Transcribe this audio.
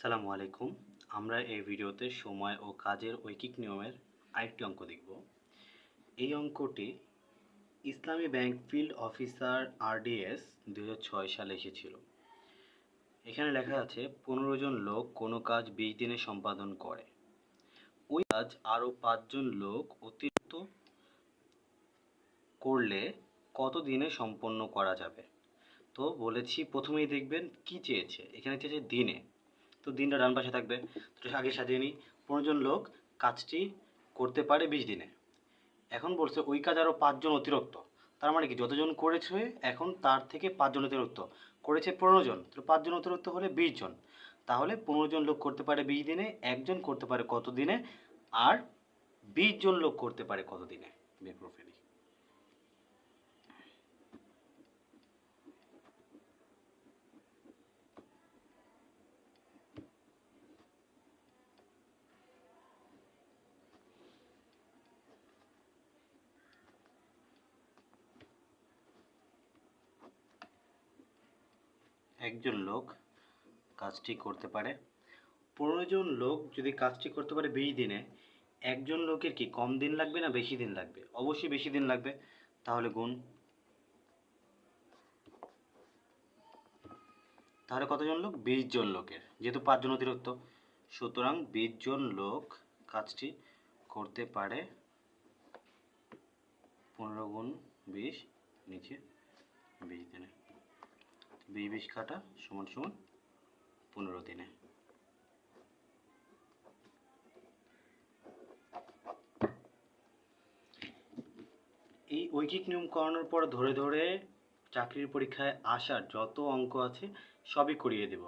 আসসালামু আলাইকুম। আমরা এই ভিডিওতে সময় ও কাজের ঐকিক নিয়মের আরেকটি অঙ্ক দেখব। এই অঙ্কটি ইসলামী ব্যাংক ফিল্ড অফিসার RDS 2006 সালে এসেছিল। এখানে লেখা আছে 15 জন লোক কোনো কাজ 20 দিনে সম্পাদন করে। ওই কাজ আরও 5 জন লোক অতিরিক্ত করলে কত দিনে সম্পন্ন করা যাবে? তো বলেছি প্রথমেই দেখবেন কি চেয়েছে, এখানে চেয়েছে দিনে। তো দিনটা ডান পাশে থাকবে, তো আগে সাজিয়ে নিই। 15 জন লোক কাজটি করতে পারে 20 দিনে। এখন বলছে ওই কাজ আরও 5 জন অতিরিক্ত, তার মানে কি যতজন করেছে এখন তার থেকে 5 জন অতিরিক্ত করেছে 15 জন, তো 5 জন অতিরিক্ত হলে 20 জন। তাহলে 15 জন লোক করতে পারে 20 দিনে, একজন করতে পারে কত দিনে, আর 20 জন লোক করতে পারে কত দিনে? বের করে ফেলি। একজন লোক কাজটি করতে পারে, 15 জন লোক যদি কাজটি করতে পারে 20 দিনে, একজন লোকের কি কম দিন লাগবে না বেশি দিন লাগবে? অবশ্যই বেশি দিন লাগবে। তাহলে গুণ। তাহলে কতজন লোক? 20 জন লোকের, যেহেতু 5 জন অতিরিক্ত, সুতরাং 20 জন লোক কাজটি করতে পারে 15 গুণ 20 নিচে 20 দিনে। 20 কাটা সমান সমান 15 দিনে। এই ঐকিক নিয়ম করানোর পর ধরে ধরে চাকরির পরীক্ষায় আসার যত অঙ্ক আছে সবই করিয়ে দেব।